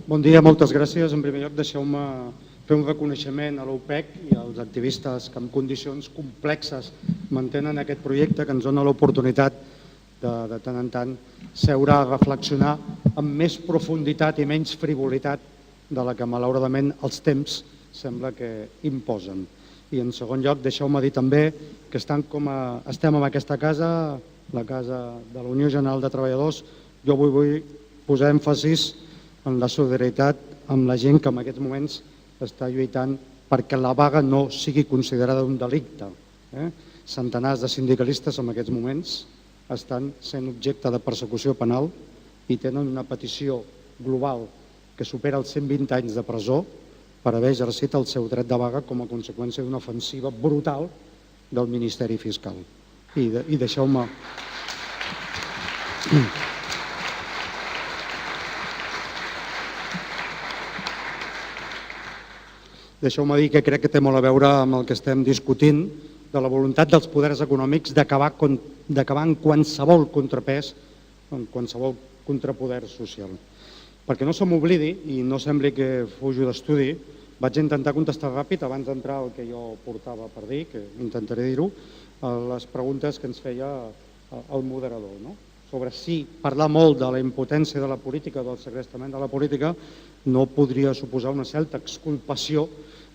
Bon dia, moltes gràcies. En primer lloc, deixeu-me fer un reconeixement a l'OPEC i als activistes que en condicions complexes mantenen aquest projecte, que ens dona l'oportunitat de tant en tant seure a reflexionar amb més profunditat i menys frivolitat de la que malauradament els temps sembla que imposen. I en segon lloc, deixeu-me dir també que estem en aquesta casa, la Casa de la Unió General de Treballadors. Jo vull posar èmfasis en la solidaritat amb la gent que en aquests moments està lluitant perquè la vaga no sigui considerada un delicte. Centenars de sindicalistes en aquests moments estan sent objecte de persecució penal i tenen una petició global que supera els 120 anys de presó per haver exercit el seu dret de vaga com a conseqüència d'una ofensiva brutal del Ministeri Fiscal. I deixeu-me dir que crec que té molt a veure amb el que estem discutint, de la voluntat dels poders econòmics d'acabar en qualsevol contrapès, en qualsevol contrapoder social. Perquè no se m'oblidi, i no sembli que fujo d'estudi, vaig intentar contestar ràpid abans d'entrar al que jo portava per dir, que intentaré dir-ho, a les preguntes que ens feia el moderador, sobre si parlar molt de la impotència de la política, del segrestament de la política, no podria suposar una certa exculpació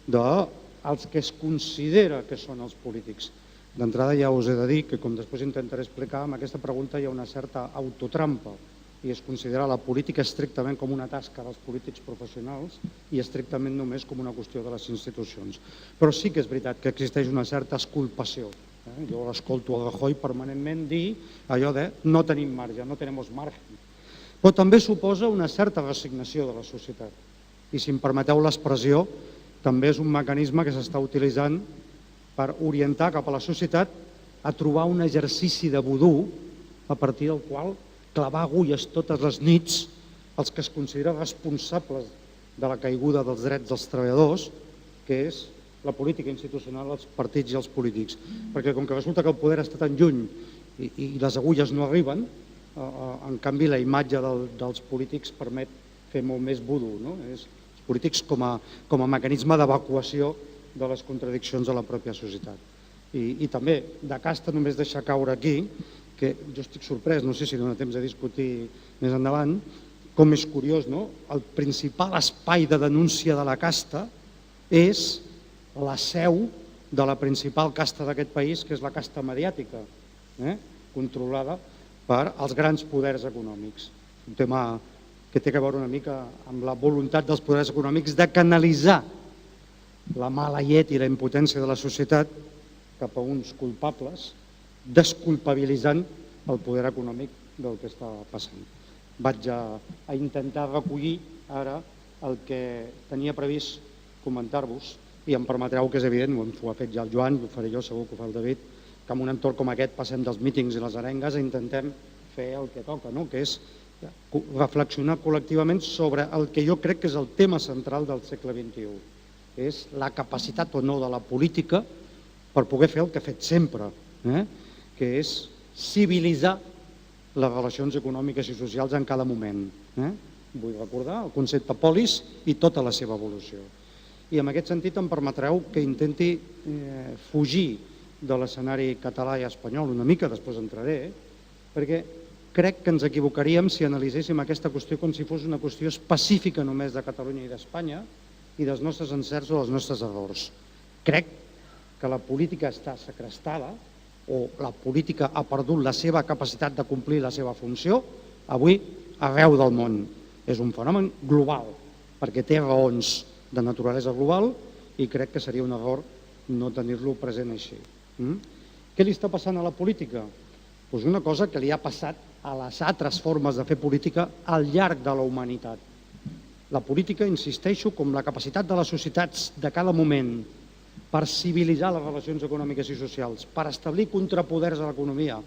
dels que es considera que són els polítics. D'entrada ja us he de dir que, com després intentaré explicar, amb aquesta pregunta hi ha una certa autotrampa i es considera la política estrictament com una tasca dels polítics professionals i estrictament només com una qüestió de les institucions. Però sí que és veritat que existeix una certa exculpació. Jo l'escolto a Rajoy permanentment dir allò de no tenim marge, no tenemos margen. Però també suposa una certa resignació de la societat. I si em permeteu l'expressió, també és un mecanisme que s'està utilitzant per orientar cap a la societat a trobar un exercici de vudú a partir del qual clavar agulles totes les nits els que es consideren responsables de la caiguda dels drets dels treballadors, que és la política institucional, els partits i els polítics. Perquè com que resulta que el poder està tan lluny i les agulles no arriben, en canvi la imatge dels polítics permet fer molt més vudú. Els polítics com a mecanisme d'evacuació de les contradiccions de la pròpia societat. I també, de casta, només deixar caure aquí, que jo estic sorprès, no sé si dona temps de discutir més endavant, com és curiós, el principal espai de denúncia de la casta és la seu de la principal casta d'aquest país, que és la casta mediàtica, controlada per als grans poders econòmics. Un tema que té a veure una mica amb la voluntat dels poders econòmics de canalitzar la mala llet i la impotència de la societat cap a uns culpables, desculpabilitzant el poder econòmic del que està passant. Vaig a intentar recollir ara el que tenia previst comentar-vos i em permetreu que és evident, ho ha fet ja el Joan, ho faré jo, segur que ho fa el David, que en un entorn com aquest passem dels mítings i les arengues i intentem fer el que toca, que és reflexionar col·lectivament sobre el que jo crec que és el tema central del segle XXI, que és la capacitat o no de la política per poder fer el que ha fet sempre, que és civilitzar les relacions econòmiques i socials en cada moment. Vull recordar el concepte polis i tota la seva evolució. I en aquest sentit em permetreu que intenti fugir de l'escenari català i espanyol una mica, després entraré, perquè crec que ens equivocaríem si analitzéssim aquesta qüestió com si fos una qüestió específica només de Catalunya i d'Espanya i dels nostres encerts o dels nostres errors. Crec que la política està segrestada o la política ha perdut la seva capacitat de complir la seva funció avui arreu del món. És un fenomen global, perquè té raons de naturalesa global i crec que seria un error no tenir-lo present així. Què li està passant a la política? Doncs una cosa que li ha passat a les altres formes de fer política al llarg de la humanitat. La política, insisteixo, com la capacitat de les societats de cada moment per civilitzar les relacions econòmiques i socials, per establir contrapoders a l'economia,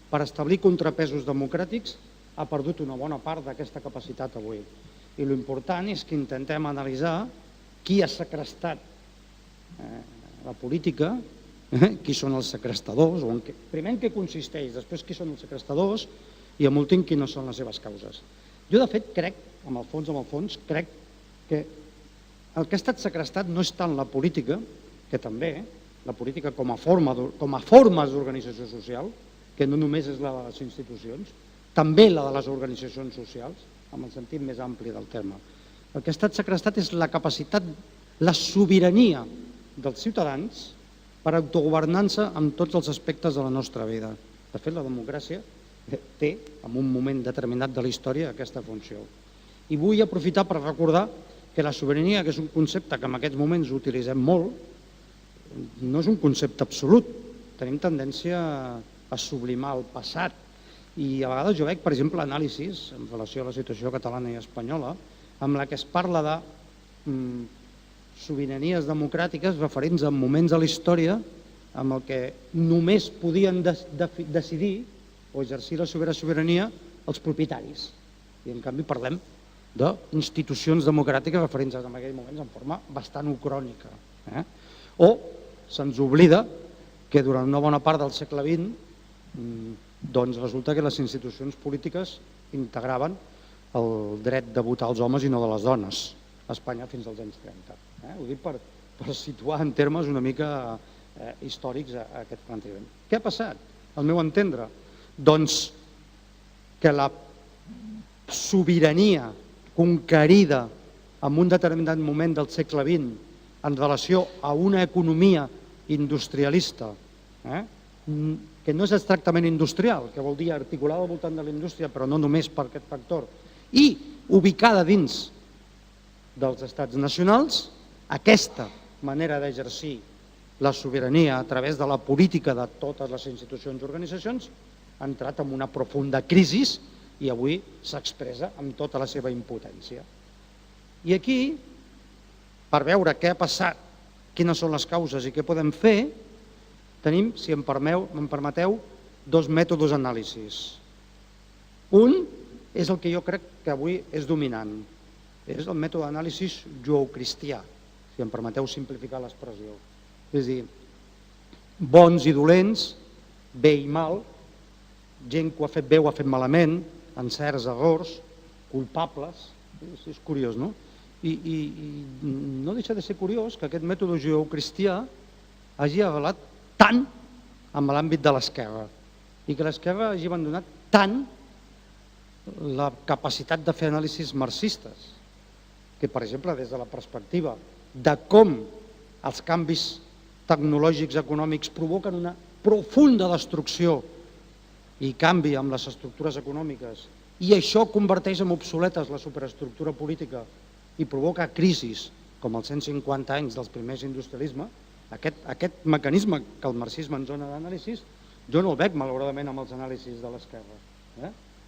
per establir contrapesos democràtics, ha perdut una bona part d'aquesta capacitat avui. I l'important és que intentem analitzar qui ha segrestat la política, qui són els segrestadors, primer en què consisteix, després qui són els segrestadors i en últim quines són les seves causes. Jo, de fet, crec, amb el fons, crec que el que ha estat segrestat no és tant la política, que també, la política com a formes d'organització social, que no només és la de les institucions, també la de les organitzacions socials, amb el sentit més ampli del terme. El que ha estat segrestat és la capacitat, la sobirania dels ciutadans per autogovernar-se en tots els aspectes de la nostra vida. De fet, la democràcia té, en un moment determinat de la història, aquesta funció. I vull aprofitar per recordar que la sobirania, que és un concepte que en aquests moments utilitzem molt, no és un concepte absolut. Tenim tendència a sublimar el passat. I a vegades jo veig, per exemple, anàlisis en relació a la situació catalana i espanyola, amb la que es parla de sobiranies democràtiques referents a moments de la història amb el que només podien decidir o exercir la sobirania els propietaris. I en canvi parlem d'institucions democràtiques referents en aquells moments en forma bastant ucrònica. O se'ns oblida que durant una bona part del segle XX doncs resulta que les institucions polítiques integraven el dret de votar als homes i no de les dones a Espanya fins als anys 30. Ho dic per situar en termes una mica històrics aquest plantejament. Què ha passat, al meu entendre? Doncs que la sobirania conquerida en un determinat moment del segle XX en relació a una economia industrialista, que no és exactament industrial, que vol dir articulada al voltant de la indústria, però no només per aquest factor, i ubicada dins dels estats nacionals, aquesta manera d'exercir la sobirania a través de la política de totes les institucions i organitzacions ha entrat en una profunda crisi i avui s'expressa amb tota la seva impotència. I aquí, per veure què ha passat, quines són les causes i què podem fer, tenim, si em permeteu, dos mètodes d'anàlisis. Un és el que jo crec que avui és dominant, és el mètode d'anàlisi judeocristià, si em permeteu simplificar l'expressió. És a dir, bons i dolents, bé i mal, gent que ho ha fet bé o ho ha fet malament, encerts, errors, culpables, és curiós, no? I no deixa de ser curiós que aquest mètode judeocristià hagi avalat tant en l'àmbit de l'esquerra i que l'esquerra hagi abandonat tant la capacitat de fer anàlisis marxistes, que, per exemple, des de la perspectiva de com els canvis tecnològics econòmics provoquen una profunda destrucció i canvi amb les estructures econòmiques, i això converteix en obsoletes la superestructura política i provoca crisis com els 150 anys dels primers industrialisme, aquest mecanisme que el marxisme en zona d'anàlisi, jo no el veig malauradament amb els anàlisis de l'esquerra.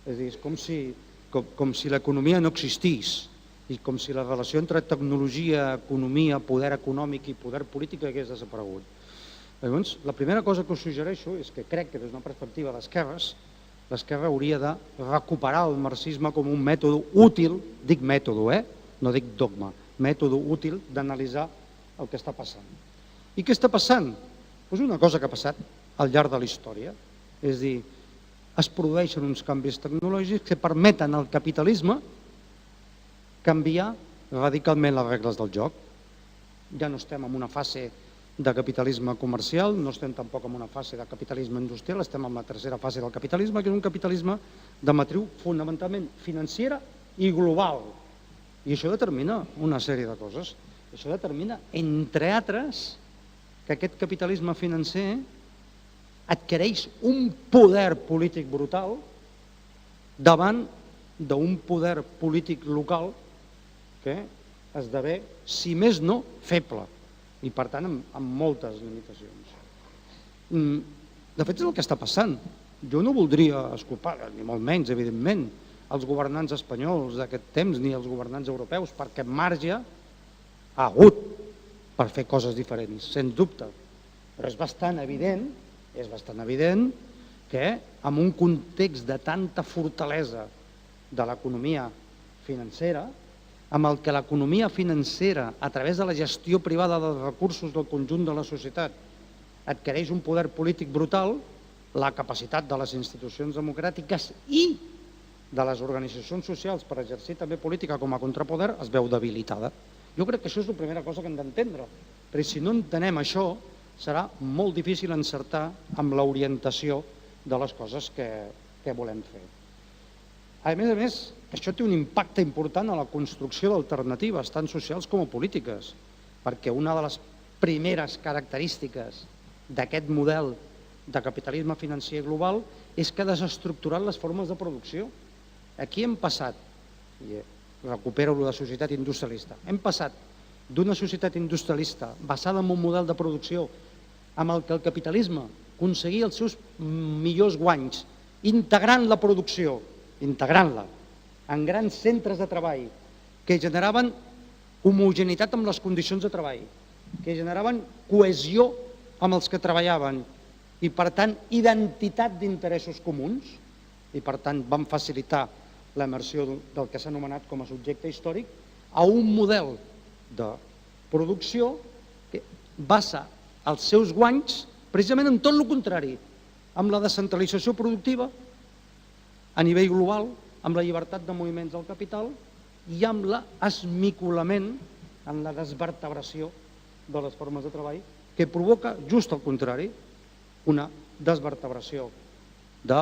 És a dir, és com si l'economia no existís i com si la relació entre tecnologia, economia, poder econòmic i poder polític hagués desaparegut. Llavors, la primera cosa que us suggereixo és que crec que des d'una perspectiva d'esquerres, l'esquerra hauria de recuperar el marxisme com un mètode útil, dic mètode, no dic dogma, mètode útil d'analitzar el que està passant. I què està passant? Doncs una cosa que ha passat al llarg de la història, és a dir, es produeixen uns canvis tecnològics que permeten al capitalisme canviar radicalment les regles del joc. Ja no estem en una fase de capitalisme comercial, no estem tampoc en una fase de capitalisme industrial, estem en la tercera fase del capitalisme, que és un capitalisme de matriu fonamentalment financera i global. I això determina una sèrie de coses. Això determina, entre altres, que aquest capitalisme financer adquireix un poder polític brutal davant d'un poder polític local que esdevé, si més no, feble i, per tant, amb moltes limitacions. De fet, és el que està passant. Jo no voldria esculpar, ni molt menys, evidentment, els governants espanyols d'aquest temps ni els governants europeus, perquè marge ha hagut per fer coses diferents, sens dubte. Però és bastant evident que en un context de tanta fortalesa de l'economia financera, amb el que l'economia financera, a través de la gestió privada dels recursos del conjunt de la societat, adquireix un poder polític brutal, la capacitat de les institucions democràtiques i de les organitzacions socials per exercir també política com a contrapoder es veu debilitada. Jo crec que això és la primera cosa que hem d'entendre, perquè si no entenem això serà molt difícil encertar amb l'orientació de les coses que volem fer. A més, això té un impacte important a la construcció d'alternatives, tant socials com polítiques, perquè una de les primeres característiques d'aquest model de capitalisme financer global és que ha desestructurat les formes de producció. Aquí hem passat, i recupero la societat industrialista, hem passat d'una societat industrialista basada en un model de producció amb el que el capitalisme aconseguia els seus millors guanys, integrant la producció, integrant-la en grans centres de treball que generaven homogeneïtat amb les condicions de treball, que generaven cohesió amb els que treballaven i, per tant, identitat d'interessos comuns i, per tant, van facilitar l'emersió del que s'ha anomenat com a subjecte històric a un model de producció que basa els seus guanys precisament en tot el contrari, amb la descentralització productiva a nivell global, amb la llibertat de moviments del capital i amb l'esmicolament, en la desvertebració de les formes de treball, que provoca just el contrari, una desvertebració de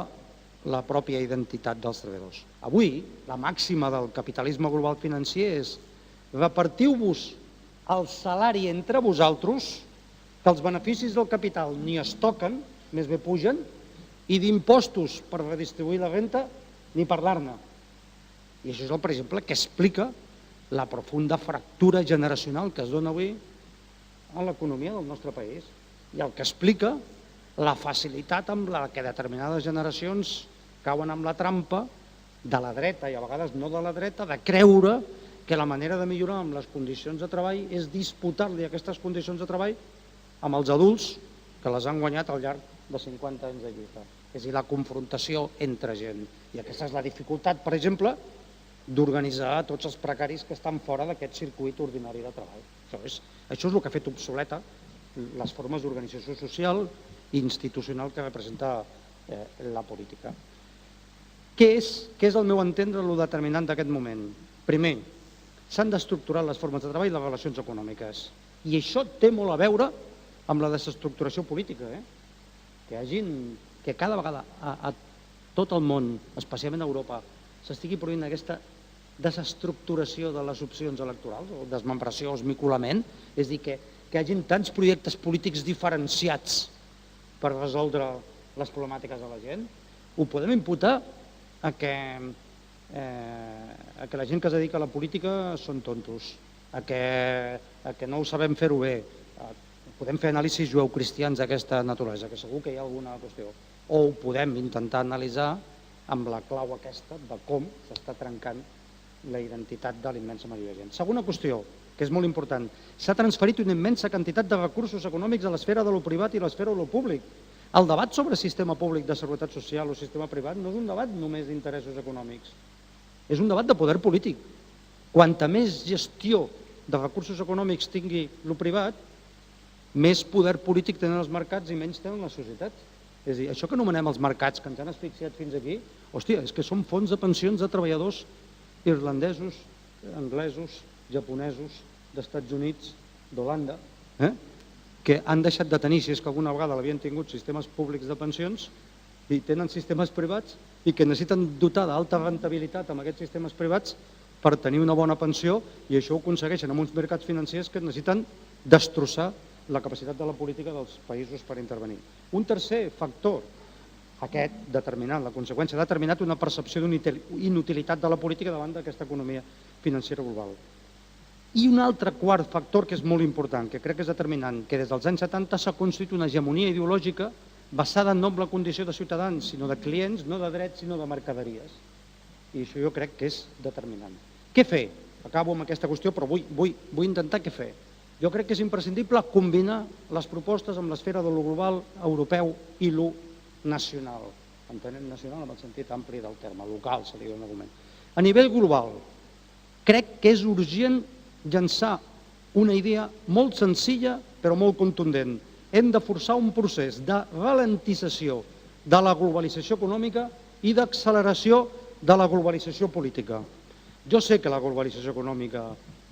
la pròpia identitat dels treballadors. Avui, la màxima del capitalisme global financer és repartiu-vos el salari entre vosaltres, que els beneficis del capital ni es toquen, més bé pugen, i d'impostos per redistribuir la renta ni parlar-ne. I això és, per exemple, que explica la profunda fractura generacional que es dona avui a l'economia del nostre país i el que explica la facilitat amb la que determinades generacions cauen amb la trampa de la dreta i a vegades no de la dreta de creure que la manera de millorar amb les condicions de treball és disputar-li aquestes condicions de treball amb els adults que les han guanyat al llarg de 50 anys de lluita. És a dir, la confrontació entre gent. I aquesta és la dificultat, per exemple, d'organitzar tots els precaris que estan fora d'aquest circuit ordinari de treball. Això és el que ha fet obsoleta les formes d'organització social i institucional que representa la política. Què és al meu entendre el determinant d'aquest moment? Primer, s'han d'estructurar les formes de treball i les relacions econòmiques. I això té molt a veure amb la desestructuració política. Que cada vegada a tot el món, especialment a Europa, s'estigui produint aquesta desestructuració de les opcions electorals, o desmembració o esmicolament, és a dir, que hi hagi tants projectes polítics diferenciats per resoldre les problemàtiques de la gent, ho podem imputar a que la gent que es dedica a la política són tontos, a que no ho sabem fer-ho bé. Podem fer anàlisis jueu-cristians d'aquesta naturalesa, que segur que hi ha alguna qüestió. O ho podem intentar analitzar amb la clau aquesta de com s'està trencant la identitat de la immensa majoria de gent. Segona qüestió, que és molt important, s'ha transferit una immensa quantitat de recursos econòmics a l'esfera de lo privat i a l'esfera de lo públic. El debat sobre sistema públic de seguretat social o sistema privat no és un debat només d'interessos econòmics, és un debat de poder polític. Quanta més gestió de recursos econòmics tingui lo privat, més poder polític tenen els mercats i menys tenen les societats. És a dir, això que anomenem els mercats, que ens han asfixiat fins aquí, hòstia, és que són fons de pensions de treballadors irlandesos, anglesos, japonesos, d'Estats Units, d'Holanda, que han deixat de tenir, si és que alguna vegada l'havien tingut, sistemes públics de pensions i tenen sistemes privats i que necessiten dotar d'alta rentabilitat amb aquests sistemes privats per tenir una bona pensió, i això ho aconsegueixen amb uns mercats financers que necessiten destrossar la capacitat de la política dels països per intervenir. Un tercer factor, aquest determinant, la conseqüència, ha determinat una percepció d'inutilitat de la política davant d'aquesta economia financera global. I un altre quart factor que és molt important, que crec que és determinant, que des dels anys 70 s'ha construït una hegemonia ideològica basada en no en la condició de ciutadans, sinó de clients, no de drets, sinó de mercaderies. I això jo crec que és determinant. Què fer? Acabo amb aquesta qüestió, però vull intentar què fer. Jo crec que és imprescindible combinar les propostes amb l'esfera de lo global, europeu i lo nacional. Entenem nacional en el sentit ampli del terme, local, se li diu en algun moment. A nivell global, crec que és urgent llançar una idea molt senzilla però molt contundent. Hem de forçar un procés de ralentització de la globalització econòmica i d'acceleració de la globalització política. Jo sé que la globalització econòmica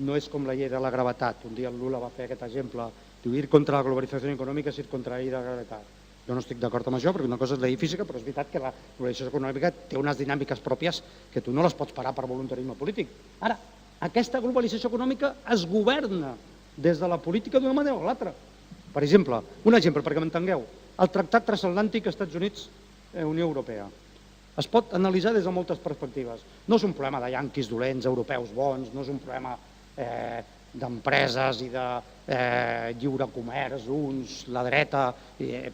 no és com la llei de la gravetat. Un dia el Lula va fer aquest exemple. Diu, ir contra la globalització econòmica és ir contra la llei de la gravetat. Jo no estic d'acord amb això, perquè una cosa és la llei física, però és veritat que la globalització econòmica té unes dinàmiques pròpies que tu no les pots parar per voluntarisme polític. Ara, aquesta globalització econòmica es governa des de la política d'una manera o l'altra. Per exemple, un exemple perquè m'entengueu, el Tractat Transatlàntic Estats Units-Unió Europea. Es pot analitzar des de moltes perspectives. No és un problema de yanquis dolents, europeus bons, no és un problema d'empreses i de lliure comerç, uns, la dreta,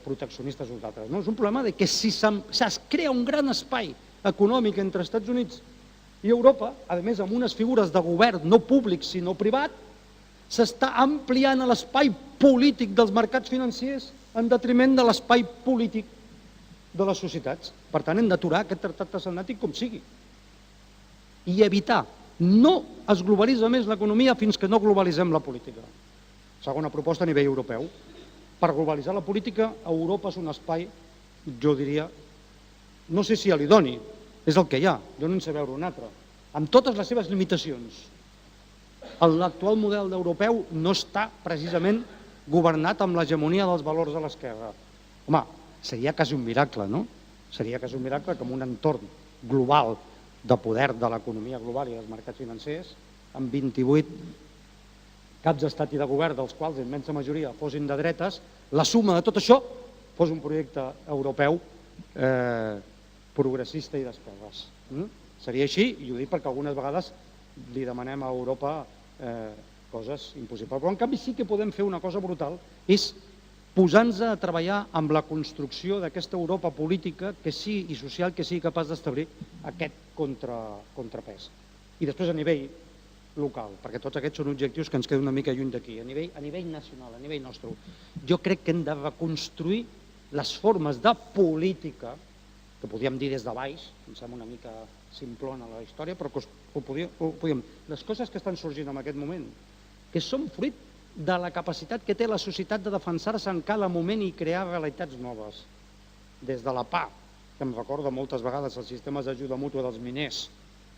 proteccionistes uns altres. No, és un problema que si es crea un gran espai econòmic entre Estats Units i Europa, a més amb unes figures de govern no públic sinó privat, s'està ampliant l'espai polític dels mercats financers en detriment de l'espai polític de les societats. Per tant, hem d'aturar aquest tractat transatlàntic com sigui i evitar. No es globalitza més l'economia fins que no globalitzem la política. Segona proposta a nivell europeu. Per globalitzar la política, Europa és un espai, jo diria, no sé si li doni, és el que hi ha, jo no en sé veure un altre, amb totes les seves limitacions. L'actual model europeu no està precisament governat amb l'hegemonia dels valors de l'esquerra. Home, seria quasi un miracle, no? Seria quasi un miracle que en un entorn global de poder de l'economia global i dels mercats financers, amb 28 caps d'estat i de govern, dels quals la immensa majoria fossin de dretes, la suma de tot això fos un projecte europeu progressista i d'esquerres. Seria així, i ho dic perquè algunes vegades li demanem a Europa coses impossibles. Però en canvi sí que podem fer una cosa brutal, és posar-nos a treballar amb la construcció d'aquesta Europa política i social que sigui capaç d'establir aquest contrapès. I després a nivell local, perquè tots aquests són objectius que ens queden una mica lluny d'aquí, a nivell nacional, a nivell nostre. Jo crec que hem de reconstruir les formes de política, que podríem dir des de baix, em sembla una mica simplona la història, però ho podríem. Les coses que estan sorgint en aquest moment, que són fruit de la capacitat que té la societat de defensar-se en cada moment i crear realitats noves. Des de la PA, que em recorda moltes vegades els sistemes d'ajuda mútua dels miners,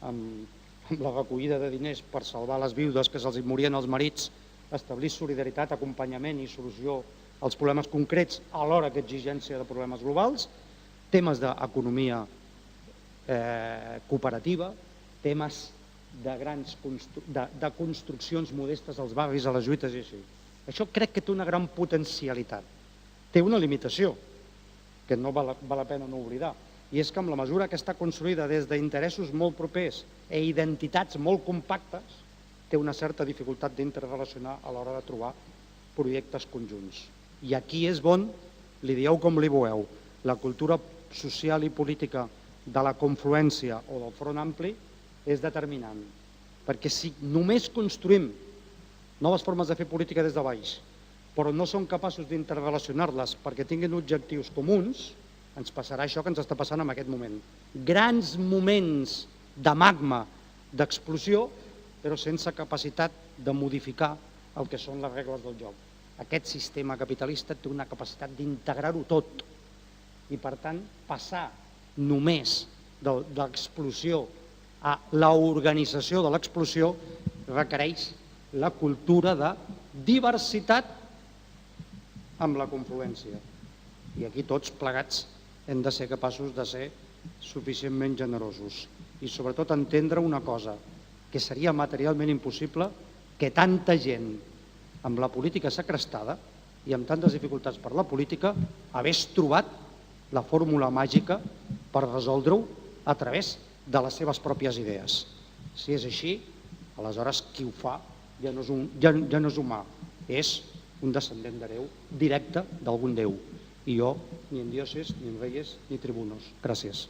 amb la recollida de diners per salvar les viudes que se'ls morien els marits, establir solidaritat, acompanyament i solució als problemes concrets alhora que exigència de problemes globals, temes d'economia cooperativa, temes de construccions modestes als barris, a les lluites i així. Això crec que té una gran potencialitat. Té una limitació, que no val la pena no oblidar, i és que amb la mesura que està construïda des d'interessos molt propers i identitats molt compactes, té una certa dificultat d'interrelacionar a l'hora de trobar projectes conjunts. I aquí és on, li dieu com li voleu, la cultura social i política de la confluència o del front ampli és determinant, perquè si només construïm noves formes de fer política des de baix, però no som capaços d'interrelacionar-les perquè tinguin objectius comuns, ens passarà això que ens està passant en aquest moment. Grans moments de magma, d'explosió, però sense capacitat de modificar el que són les regles del joc. Aquest sistema capitalista té una capacitat d'integrar-ho tot i, per tant, passar només de l'explosió a l'organització de l'explosió requereix la cultura de diversitat amb la confluència. I aquí tots plegats hem de ser capaços de ser suficientment generosos i sobretot entendre una cosa, que seria materialment impossible que tanta gent amb la política segrestada i amb tantes dificultats per la política hagués trobat la fórmula màgica per resoldre-ho a través de les seves pròpies idees. Si és així, aleshores qui ho fa ja no és humà, és un descendent d'hereu directe d'algun déu. I jo, ni en dioses, ni en reyes, ni tribunos. Gràcies.